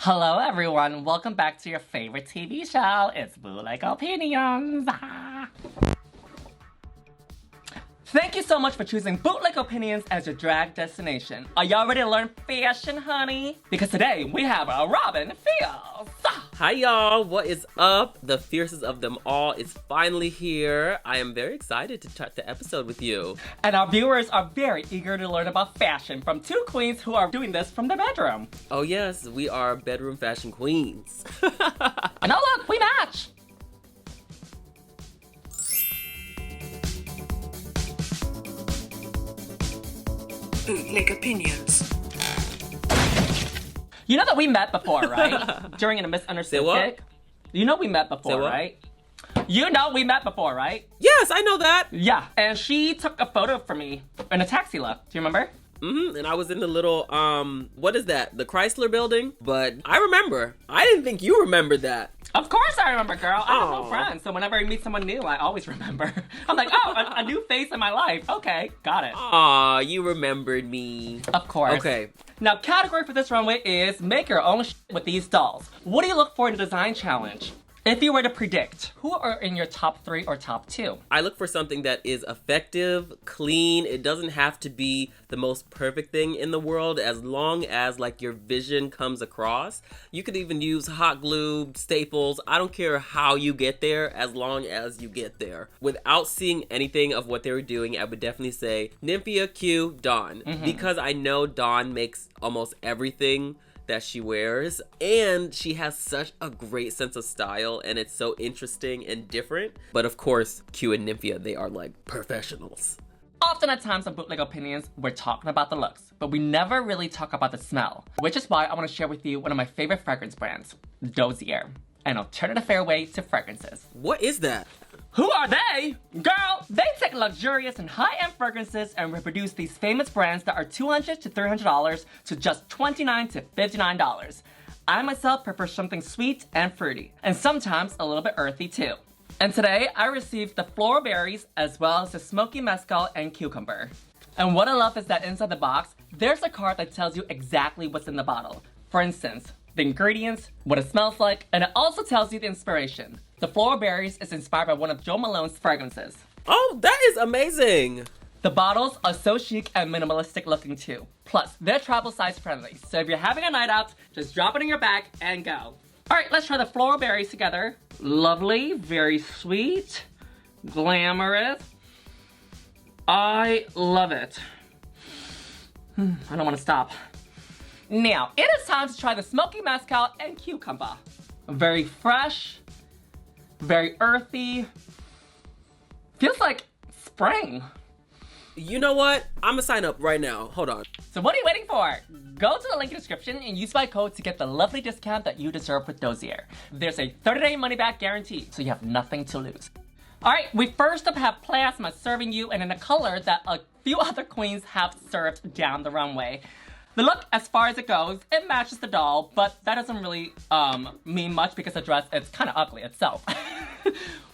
Hello everyone, welcome back to your favorite TV show. It's Bootleg Opinions. Thank you so much for choosing Bootleg Opinions as your drag destination. Are y'all ready to learn fashion, honey? Because today we have a Robin Fierce. Hi y'all, what is up? The fiercest of them all is finally here. I am very excited to start the episode with you. And our viewers are very eager to learn about fashion from two queens who are doing this from their bedroom. Oh yes, we are bedroom fashion queens. And oh look, we match! Bootleg Opinions. You know that we met before, right? During a misunderstood kick. You know we met before, right? You know we met before, right? Yes, I know that. Yeah, and she took a photo for me in a taxi lot. Do you remember? Mm-hmm, and I was in the little, what is that? The Chrysler building? But I remember. I didn't think you remembered that. Of course I remember, girl. I have no friends, so whenever I meet someone new, I always remember. I'm like, oh, a new face in my life. Okay, got it. Aw, you remembered me. Of course. Okay. Now, category for this runway is make your own with these dolls. What do you look for in a design challenge? If you were to predict, who are in your top 3 or top 2? I look for something that is effective, clean. It doesn't have to be the most perfect thing in the world as long as like your vision comes across. You could even use hot glue, staples. I don't care how you get there as long as you get there. Without seeing anything of what they were doing, I would definitely say Nymphia, Q, Dawn. Because I know Dawn makes almost everything that she wears, and she has such a great sense of style, and it's so interesting and different. But of course, Q and Nymphia, they are like professionals. Often at times on Bootleg Opinions, we're talking about the looks, but we never really talk about the smell, which is why I want to share with you one of my favorite fragrance brands, Dozier, an alternative fairway to fragrances. What is that? Who are they? Girl, they take luxurious and high-end fragrances and reproduce these famous brands that are $200 to $300 to just $29 to $59. I myself prefer something sweet and fruity, and sometimes a little bit earthy too. And today, I received the floral berries as well as the smoky mescal and cucumber. And what I love is that inside the box, there's a card that tells you exactly what's in the bottle. For instance, the ingredients, what it smells like, and it also tells you the inspiration. The floral berries is inspired by one of Jo Malone's fragrances. Oh, that is amazing! The bottles are so chic and minimalistic looking too. Plus, they're travel size friendly, so if you're having a night out, just drop it in your bag and go. Alright, let's try the floral berries together. Lovely, very sweet, glamorous. I love it. I don't want to stop. Now, it is time to try the smoky mescal and cucumber. Very fresh, very earthy. Feels like spring. You know what? I'm gonna sign up right now. Hold on. So what are you waiting for? Go to the link in the description and use my code to get the lovely discount that you deserve with Dozier. There's a 30-day money-back guarantee, so you have nothing to lose. Alright, we first up have Plasma serving you and in a color that a few other queens have served down the runway. The look, as far as it goes, it matches the doll, but that doesn't really mean much because the dress is kind of ugly itself.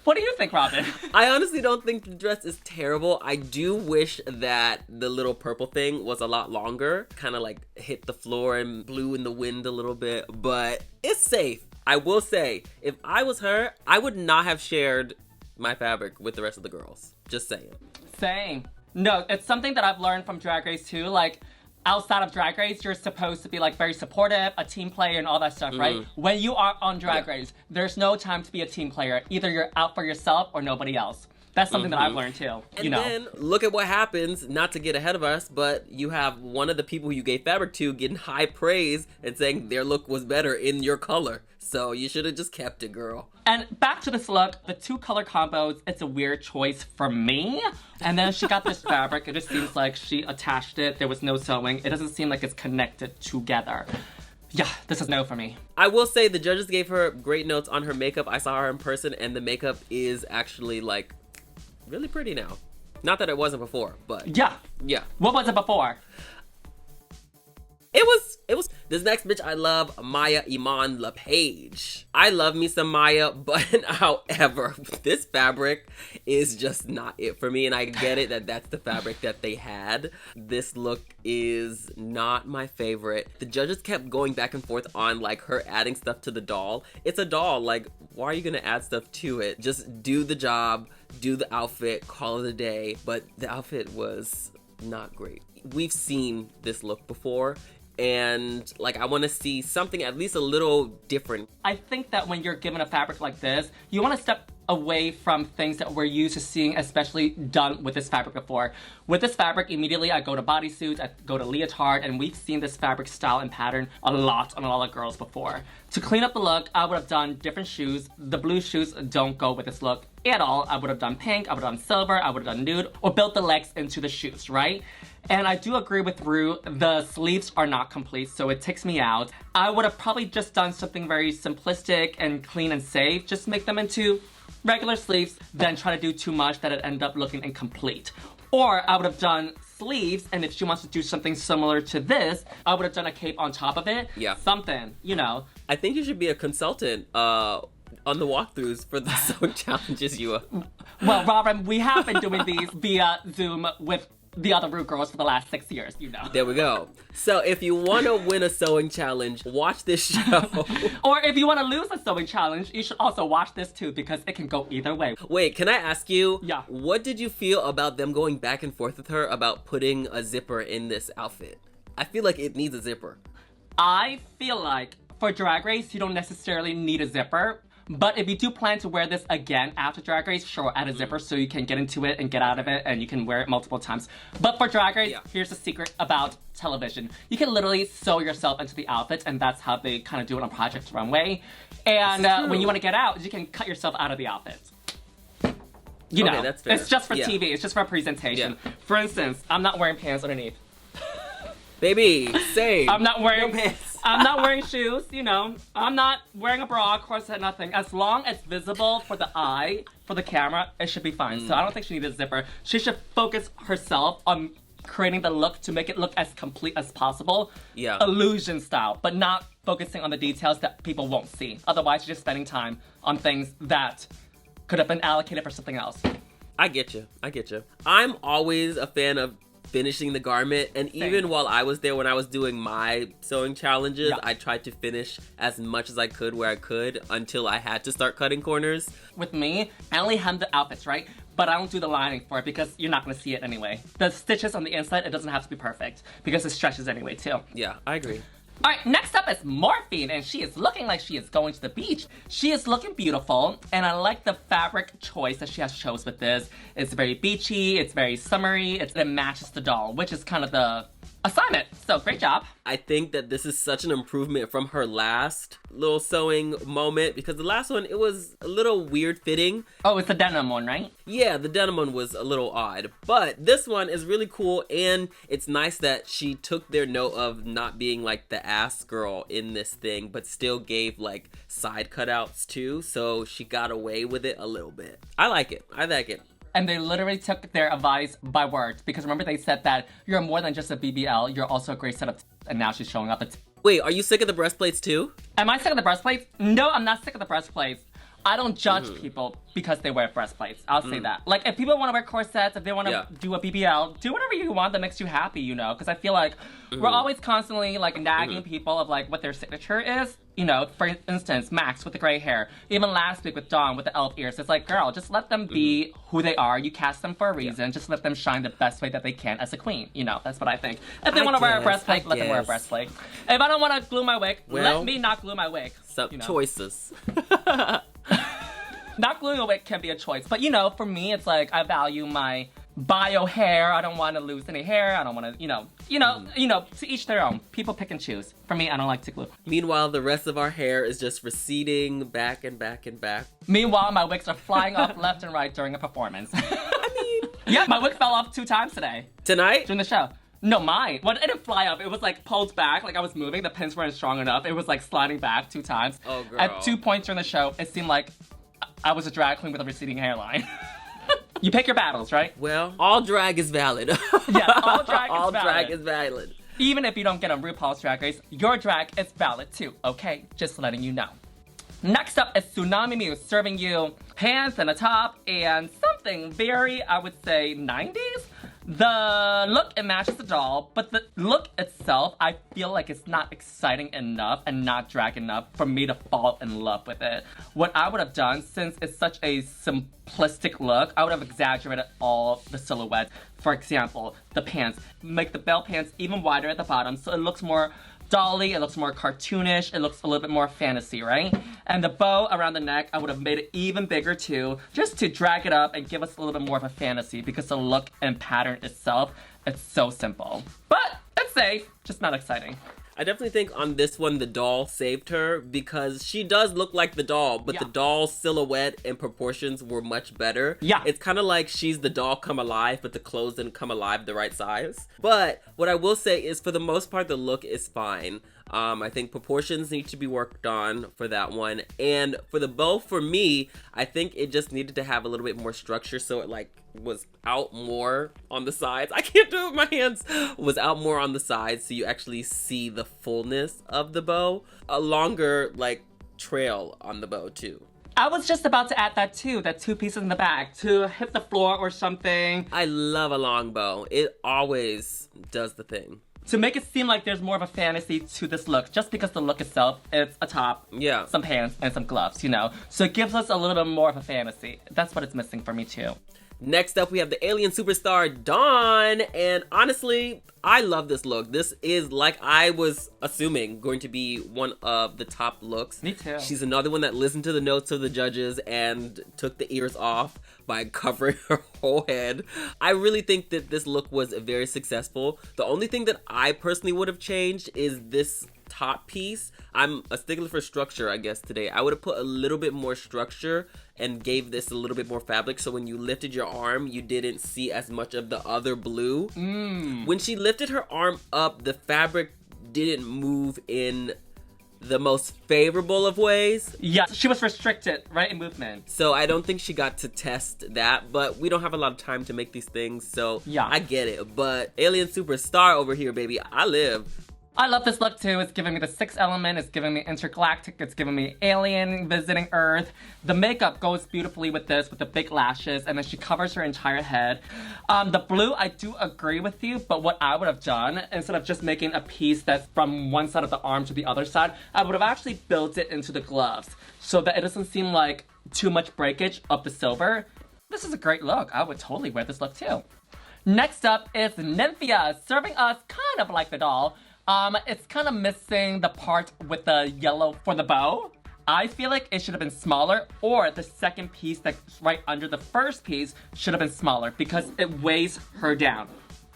What do you think, Robin? I honestly don't think the dress is terrible. I do wish that the little purple thing was a lot longer. Kind of like hit the floor and blew in the wind a little bit, but it's safe. I will say, if I was her, I would not have shared my fabric with the rest of the girls. Just saying. Same. No, it's something that I've learned from Drag Race too. Like, outside of Drag Race, you're supposed to be like very supportive, a team player and all that stuff, right? When you are on Drag Race, there's no time to be a team player. Either you're out for yourself or nobody else. That's something that I've learned too, And then look at what happens, not to get ahead of us, but you have one of the people who you gave fabric to getting high praise and saying their look was better in your color. So you should have just kept it, girl. And back to this look, the two color combos, it's a weird choice for me. And then she got this fabric, it just seems like she attached it, there was no sewing. It doesn't seem like it's connected together. Yeah, this is no for me. I will say the judges gave her great notes on her makeup. I saw her in person and the makeup is actually like really pretty now. Not that it wasn't before, but Yeah. yeah. What was it before? It was this next bitch I love, Mhi'ya Iman LePage. I love me some Mhi'ya, but however, this fabric is just not it for me, and I get it that that's the fabric that they had. This look is not my favorite. The judges kept going back and forth on like her adding stuff to the doll. It's a doll, like why are you gonna add stuff to it? Just do the job, do the outfit, call it a day. But the outfit was not great. We've seen this look before, and like I want to see something at least a little different. I think that when you're given a fabric like this, you want to step away from things that we're used to seeing, especially done with this fabric before. With this fabric, immediately I go to bodysuits, I go to leotard, and we've seen this fabric style and pattern a lot on a lot of girls before. To clean up the look, I would have done different shoes. The blue shoes don't go with this look at all. I would have done pink, I would have done silver, I would have done nude, or built the legs into the shoes, right? And I do agree with Ru, the sleeves are not complete, so it takes me out. I would have probably just done something very simplistic and clean and safe, just make them into regular sleeves, then try to do too much that it ended up looking incomplete. Or I would have done sleeves, and if she wants to do something similar to this, I would have done a cape on top of it. Yeah. Something, you know. I think you should be a consultant on the walkthroughs for the sewing challenges, Yuhua. Well, Robin, we have been doing these via Zoom with the other Ru girls for the last 6 years, you know. There we go. So if you want to win a sewing challenge, watch this show. Or if you want to lose a sewing challenge, you should also watch this too, because it can go either way. Wait, can I ask you? Yeah. What did you feel about them going back and forth with her about putting a zipper in this outfit? I feel like it needs a zipper. I feel like for Drag Race, you don't necessarily need a zipper. But if you do plan to wear this again after Drag Race, sure, add a zipper so you can get into it and get out of it and you can wear it multiple times. But for Drag Race, here's the secret about television. You can literally sew yourself into the outfit, and that's how they kind of do it on Project Runway. And when you want to get out, you can cut yourself out of the outfit. You know, that's fair. It's just for TV. It's just for presentation. Yeah. For instance, I'm not wearing pants underneath. Baby, same. I'm not wearing no pants. I'm not wearing shoes, you know. I'm not wearing a bra, corset, nothing. As long as visible for the eye, for the camera, it should be fine. So I don't think she needs a zipper. She should focus herself on creating the look to make it look as complete as possible. Yeah. Illusion style, but not focusing on the details that people won't see. Otherwise, you're just spending time on things that could have been allocated for something else. I get you. I'm always a fan of finishing the garment, and even while I was there when I was doing my sewing challenges, I tried to finish as much as I could where I could until I had to start cutting corners. With me, I only hem the outfits, right? But I don't do the lining for it because you're not gonna see it anyway. The stitches on the inside, it doesn't have to be perfect because it stretches anyway too. Yeah, I agree. All right, next up is Morphine, and she is looking like she is going to the beach. She is looking beautiful, and I like the fabric choice that she has chose with this. It's very beachy, it's very summery, it matches the doll, which is kind of the assignment. So great job. I think that this is such an improvement from her last little sewing moment, because the last one, it was a little weird fitting. Oh, it's the denim one, right? Yeah, the denim one was a little odd, but this one is really cool, and it's nice that she took their note of not being like the ass girl in this thing, but still gave like side cutouts too, so she got away with it a little bit. I like it. And they literally took their advice by word, because remember they said that you're more than just a BBL, you're also a great set of and now she's showing up at Wait, are you sick of the breastplates too? Am I sick of the breastplates? No, I'm not sick of the breastplates. I don't judge people because they wear breastplates. I'll say that. Like, if people want to wear corsets, if they want to do a BBL, do whatever you want that makes you happy, you know? Because I feel like we're always constantly, like, nagging people of, like, what their signature is. You know, for instance, Max with the gray hair. Even last week with Dawn with the elf ears. It's like, girl, just let them be who they are. You cast them for a reason. Just let them shine the best way that they can as a queen. You know, that's what I think. If they want to wear a breastplate, let them wear a breastplate. If I don't want to glue my wig, let me not glue my wig. Some you know? choices. Not gluing a wig can be a choice, but you know, for me, it's like I value my bio hair. I don't want to lose any hair. I don't want to, you know, to each their own. People pick and choose. For me, I don't like to glue. Meanwhile, the rest of our hair is just receding back and back and back. Meanwhile, my wigs are flying off left and right during a performance. Yeah, my wig fell off 2 times today. Tonight? During the show. No, mine. Well, it didn't fly up. It was like pulled back, like I was moving. The pins weren't strong enough. It was like sliding back 2 times. Oh, girl. At 2 points during the show, it seemed like I was a drag queen with a receding hairline. You pick your battles, right? Well, all drag is valid. Yes, all drag is all valid. drag is valid. Even if you don't get on RuPaul's Drag Race, your drag is valid too, okay? Just letting you know. Next up is Xunami Muse, serving you pants and a top and something very, I would say, 90s. The look, it matches the doll, but the look itself, I feel like it's not exciting enough and not drag enough for me to fall in love with it. What I would have done, since it's such a simplistic look, I would have exaggerated all the silhouettes. For example, the pants. Make the bell pants even wider at the bottom so it looks more dolly, it looks more cartoonish, it looks a little bit more fantasy, right? And the bow around the neck, I would have made it even bigger too, just to drag it up and give us a little bit more of a fantasy because the look and pattern itself, it's so simple. But it's safe, just not exciting. I definitely think on this one, the doll saved her because she does look like the doll, but the doll's silhouette and proportions were much better. Yeah. It's kind of like she's the doll come alive, but the clothes didn't come alive the right size. But what I will say is, for the most part, the look is fine. I think proportions need to be worked on for that one. And for the bow, for me, I think it just needed to have a little bit more structure so it like was out more on the sides. I can't do it with my hands. Was out more on the sides so you actually see the fullness of the bow. A longer like trail on the bow too. I was just about to add that too, that two pieces in the back to hit the floor or something. I love a long bow. It always does the thing. To make it seem like there's more of a fantasy to this look, just because the look itself, it's a top, some pants, and some gloves, you know? So it gives us a little bit more of a fantasy. That's what it's missing for me too. Next up, we have the alien superstar, Dawn. And honestly, I love this look. This is, like I was assuming, going to be one of the top looks. Me too. She's another one that listened to the notes of the judges and took the ears off by covering her whole head. I really think that this look was very successful. The only thing that I personally would have changed is this top piece. I'm a stickler for structure, I guess, today. I would have put a little bit more structure and gave this a little bit more fabric so when you lifted your arm, you didn't see as much of the other blue. When she lifted her arm up, the fabric didn't move in the most favorable of ways. Yeah, she was restricted, right, in movement. So I don't think she got to test that, but we don't have a lot of time to make these things, so yeah, I get it. But alien superstar over here, baby. I live. I love this look too. It's giving me the sixth element, it's giving me intergalactic, it's giving me alien visiting Earth. The makeup goes beautifully with this, with the big lashes, and then she covers her entire head. The blue, I do agree with you, but what I would have done, instead of just making a piece that's from one side of the arm to the other side, I would have actually built it into the gloves so that it doesn't seem like too much breakage of the silver. This is a great look. I would totally wear this look too. Next up is Nymphia, serving us kind of like the doll. It's kind of missing the part with the yellow for the bow. I feel like it should have been smaller, or the second piece that's right under the first piece should have been smaller because it weighs her down.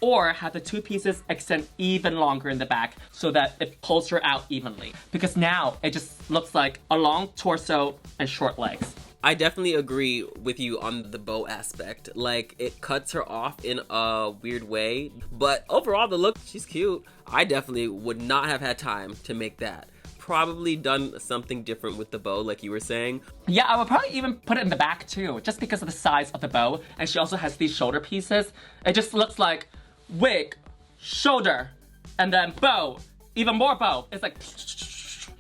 Or have the two pieces extend even longer in the back so that it pulls her out evenly. Because now it just looks like a long torso and short legs. I definitely agree with you on the bow aspect. Like, it cuts her off in a weird way. But overall, the look, she's cute. I definitely would not have had time to make that. Probably done something different with the bow, like you were saying. Yeah, I would probably even put it in the back too, just because of the size of the bow. And she also has these shoulder pieces. It just looks like wig, shoulder, and then bow. Even more bow. It's like,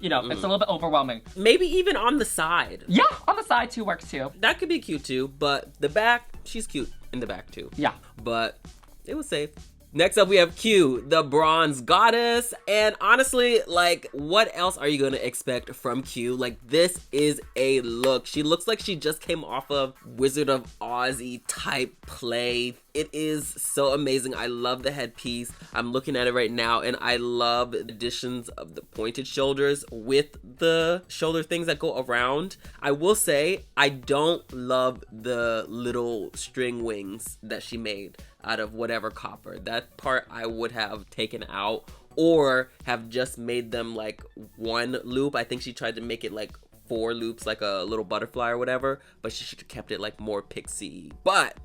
you know, it's a little bit overwhelming. Maybe even on the side. Yeah, on the side too works too. That could be cute too, but the back, she's cute in the back too. Yeah. But it was safe. Next up, we have Q, the bronze goddess. And honestly, like, what else are you gonna expect from Q? Like, this is a look. She looks like she just came off of Wizard of Oz-y type play. It is so amazing. I love the headpiece. I'm looking at it right now, and I love the additions of the pointed shoulders with the shoulder things that go around. I will say, I don't love the little string wings that she made out of whatever copper. That part I would have taken out or have just made them like one loop. I think she tried to make it like 4 loops, like a little butterfly or whatever, but she should have kept it like more pixie. But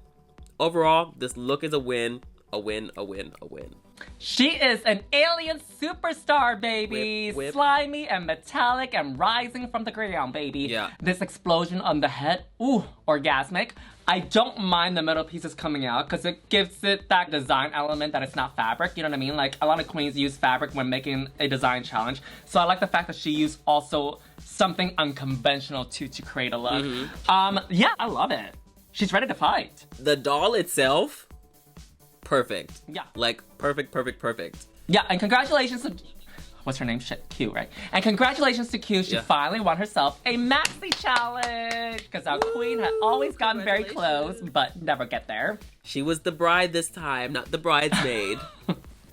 overall, this look is a win, a win, a win, a win. She is an alien superstar, baby. Whip, whip. Slimy and metallic and rising from the ground, baby. Yeah. This explosion on the head, ooh, orgasmic. I don't mind the metal pieces coming out because it gives it that design element that it's not fabric, you know what I mean? Like, a lot of queens use fabric when making a design challenge. So I like the fact that she used also something unconventional to create a look. Yeah, I love it. She's ready to fight. The doll itself, perfect. Yeah. Like, perfect. Yeah, and congratulations to... What's her name? Shit, Q, right? And congratulations to Q. She finally won herself a maxi challenge. Because our queen had always gotten very close, but never get there. She was the bride this time, not the bridesmaid.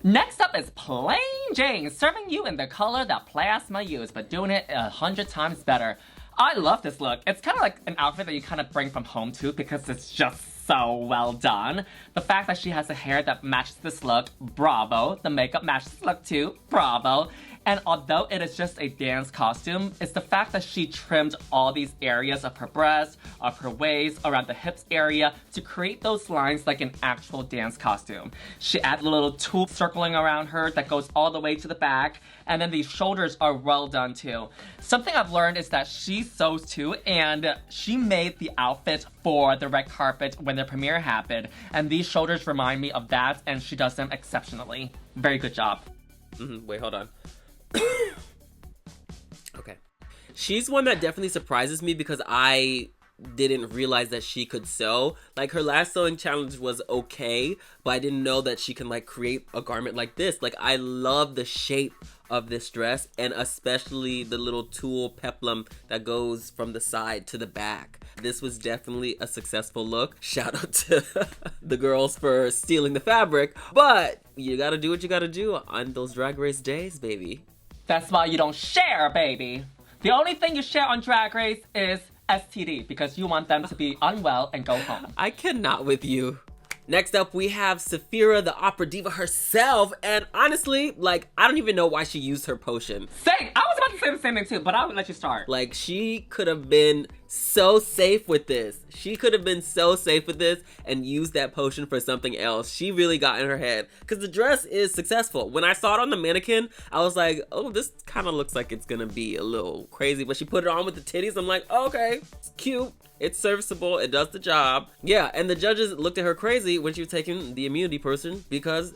Next up is Plain Jane, serving you in the color that Plasma used, but doing it 100 times better. I love this look. It's kind of like an outfit that you kind of bring from home too, because it's just so well done. The fact that she has a hair that matches this look, bravo. The makeup matches this look too, bravo. And although it is just a dance costume, it's the fact that she trimmed all these areas of her breast, of her waist, around the hips area to create those lines like an actual dance costume. She added a little tulle circling around her that goes all the way to the back, and then these shoulders are well done too. Something I've learned is that she sews too, and she made the outfit for the red carpet when the premiere happened, and these shoulders remind me of that, and she does them exceptionally. Very good job. Wait, hold on. Okay. She's one that definitely surprises me because I didn't realize that she could sew. Like, her last sewing challenge was okay, but I didn't know that she can like create a garment like this. Like, I love the shape of this dress, and especially the little tulle peplum that goes from the side to the back. This was definitely a successful look. Shout out to the girls for stealing the fabric, but you gotta do what you gotta do on those Drag Race days, baby. That's why you don't share, baby. The only thing you share on Drag Race is STD, because you want them to be unwell and go home. I cannot with you. Next up, we have Sapphira, the opera diva herself, and honestly, like, I don't even know why she used her potion. Same! I was about to say the same thing too, but I would let you start. Like, she could have been so safe with this. She could have been so safe with this and used that potion for something else. She really got in her head, because the dress is successful. When I saw it on the mannequin, I was like, oh, this kind of looks like it's gonna be a little crazy, but she put it on with the titties. I'm like, okay, it's cute. It's serviceable. It does the job. Yeah, and the judges looked at her crazy when she was taking the immunity person, because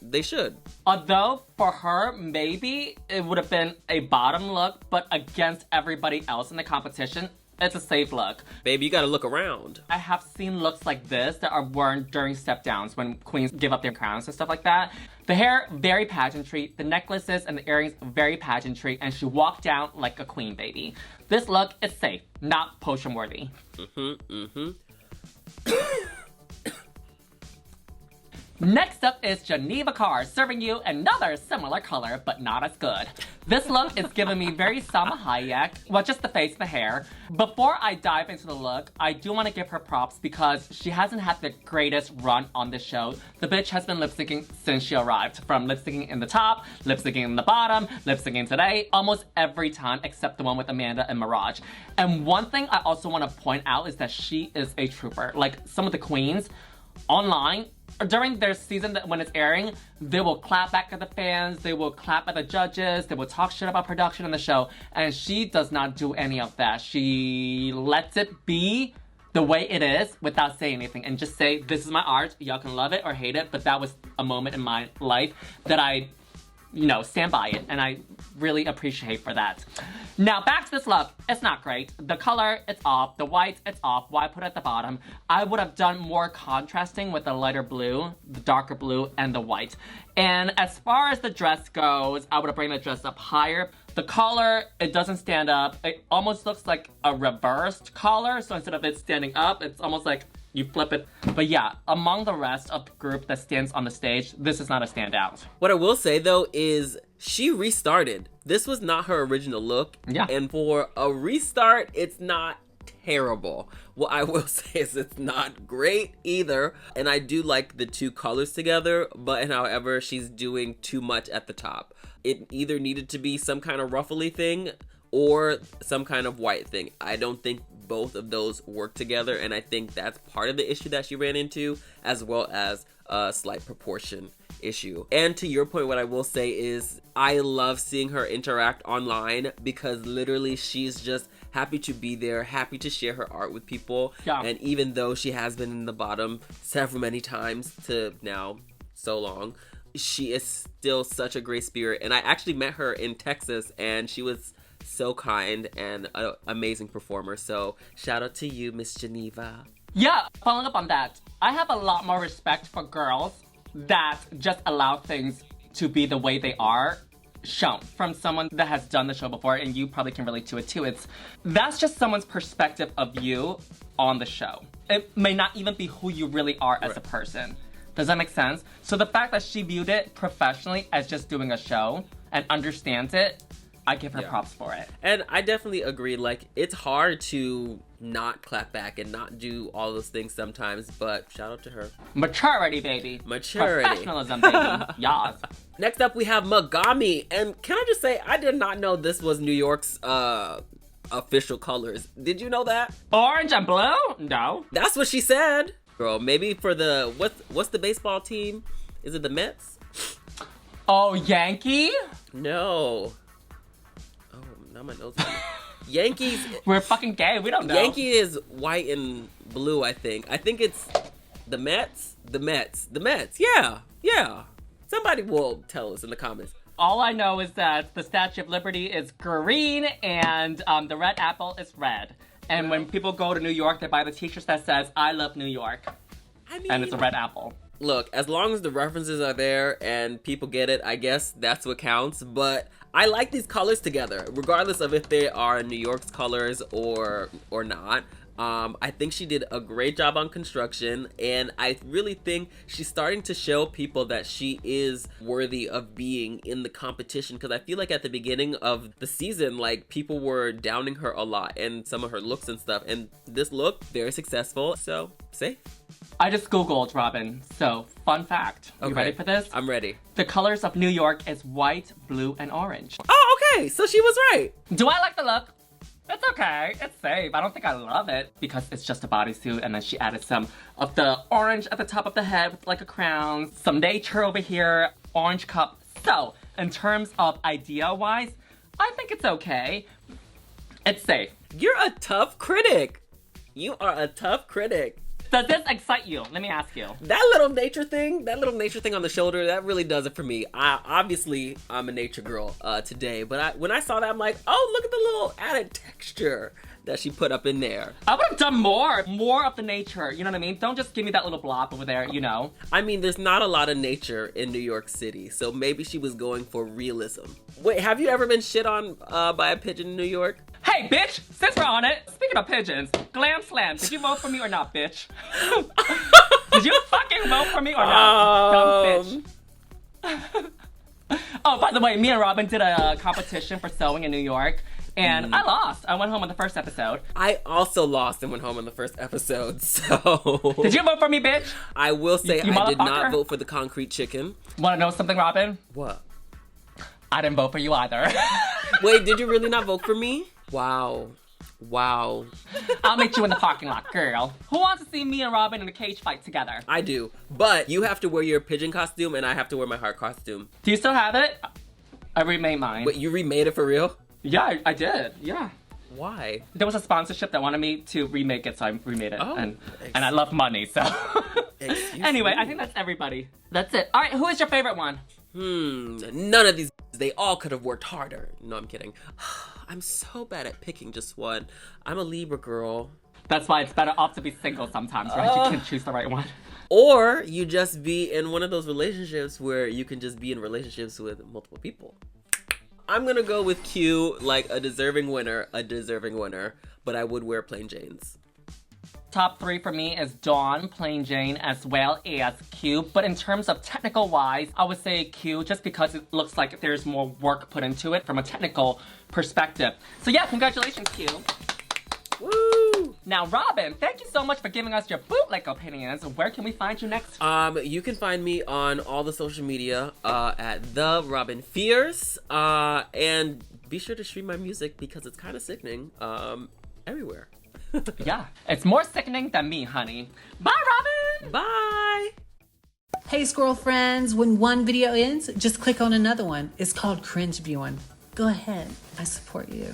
they should. Although, for her, maybe it would have been a bottom look, but against everybody else in the competition, it's a safe look. Baby, you gotta look around. I have seen looks like this that are worn during step downs when queens give up their crowns and stuff like that. The hair, very pageantry. The necklaces and the earrings, very pageantry. And she walked down like a queen, baby. This look is safe, not potion worthy. Next up is Geneva Karr, serving you another similar color, but not as good. This look is giving me very Salma Hayek, well, just the face and the hair. Before I dive into the look, I do want to give her props because she hasn't had the greatest run on this show. The bitch has been lip-syncing since she arrived, from lip-syncing in the top, lip-syncing in the bottom, lip-syncing today, almost every time except the one with Amanda and Mirage. And one thing I also want to point out is that she is a trooper. Like, some of the queens online, during their season when it's airing, they will clap back at the fans, they will clap at the judges, they will talk shit about production on the show, and she does not do any of that. She lets it be the way it is without saying anything and just say, this is my art, y'all can love it or hate it, but that was a moment in my life that I, stand by it, and I really appreciate for that. Now, back to this look. It's not great. The color, it's off. The white, it's off. Why put it at the bottom? I would have done more contrasting with the lighter blue, the darker blue, and the white. And as far as the dress goes, I would have bring the dress up higher. The collar, it doesn't stand up. It almost looks like a reversed collar, so instead of it standing up, it's almost like you flip it. But yeah, among the rest of the group that stands on the stage, this is not a standout. What I will say though is she restarted. This was not her original look. Yeah. And for a restart, it's not terrible. What I will say is it's not great either. And I do like the two colors together, but however, she's doing too much at the top. It either needed to be some kind of ruffly thing or some kind of white thing. I don't think both of those work together, and I think that's part of the issue that she ran into, as well as a slight proportion issue. And to your point, what I will say is I love seeing her interact online because literally she's just happy to be there, happy to share her art with people. Yeah. And even though she has been in the bottom several many times to now so long, she is still such a great spirit. And I actually met her in Texas and she was so kind and an amazing performer. So shout out to you, Miss Geneva. Yeah, following up on that, I have a lot more respect for girls that just allow things to be the way they are shown from someone that has done the show before, and you probably can relate to it too. That's just someone's perspective of you on the show. It may not even be who you really are as a person. Does that make sense? So the fact that she viewed it professionally as just doing a show and understands it, I give her props for it. And I definitely agree. Like, it's hard to not clap back and not do all those things sometimes, but shout out to her. Maturity, baby. Maturity. Professionalism, baby. Yas. Next up, we have Megami. And can I just say, I did not know this was New York's official colors. Did you know that? Orange and blue? No. That's what she said. Girl, maybe for the, what's the baseball team? Is it the Mets? Oh, Yankee? No. Oh, now my nose. Yankees. We're fucking gay. We don't know. Yankee is white and blue, I think. I think it's the Mets. The Mets. Yeah. Somebody will tell us in the comments. All I know is that the Statue of Liberty is green and the red apple is red. And when people go to New York, they buy the t-shirts that says, I love New York. I mean, and it's a red apple. Look, as long as the references are there and people get it, I guess that's what counts. But I like these colors together, regardless of if they are New York's colors or not. I think she did a great job on construction, and I really think she's starting to show people that she is worthy of being in the competition, because I feel like at the beginning of the season, like, people were downing her a lot and some of her looks and stuff, and this look, very successful, so safe. I just Googled, Robin, so fun fact. You ready for this? I'm ready. The colors of New York is white, blue, and orange. Oh, okay, so she was right. Do I like the look? It's okay, it's safe. I don't think I love it because it's just a bodysuit, and then she added some of the orange at the top of the head with like a crown, some nature over here, orange cup. So, in terms of idea-wise, I think it's okay. It's safe. You're a tough critic. You are a tough critic. Does this excite you? Let me ask you. That little nature thing on the shoulder, that really does it for me. Obviously, I'm a nature girl today, but when I saw that, I'm like, oh, look at the little added texture that she put up in there. I would have done more of the nature, you know what I mean? Don't just give me that little blob over there, you know? I mean, there's not a lot of nature in New York City, so maybe she was going for realism. Wait, have you ever been shit on by a pigeon in New York? Hey, bitch! Since we're on it, speaking of pigeons, Glam Slam, did you vote for me or not, bitch? Did you fucking vote for me or not, dumb bitch? Oh, by the way, me and Robin did a competition for sewing in New York, and I lost. I went home on the first episode. I also lost and went home on the first episode, so... Did you vote for me, bitch? I will say you I did not motherfucker? vote for the concrete chicken. Wanna know something, Robin? What? I didn't vote for you either. Wait, did you really not vote for me? Wow. I'll meet you in the parking lot, girl. Who wants to see me and Robin in a cage fight together? I do. But you have to wear your pigeon costume and I have to wear my heart costume. Do you still have it? I remade mine. Wait, you remade it for real? Yeah, I did. Yeah. Why? There was a sponsorship that wanted me to remake it, so I remade it. Oh, and I love money, so. Anyway, me. I think that's everybody. That's it. All right, who is your favorite one? None of these. They all could have worked harder. No, I'm kidding. I'm so bad at picking just one. I'm a Libra girl. That's why it's better off to be single sometimes, right? You can choose the right one. Or you just be in one of those relationships where you can just be in relationships with multiple people. I'm gonna go with Q, like a deserving winner, but I would wear plain Janes. Top 3 for me is Dawn, Plain Jane, as well as Q. But in terms of technical wise, I would say Q, just because it looks like there's more work put into it from a technical perspective. So yeah, congratulations, Q. Woo! Now, Robin, thank you so much for giving us your bootleg opinions. Where can we find you next? You can find me on all the social media at The Robin Fierce. And be sure to stream my music because it's kind of sickening everywhere. Yeah, it's more sickening than me, honey. Bye, Robin! Bye! Hey, squirrel friends, when one video ends, just click on another one. It's called cringe viewing. Go ahead. I support you.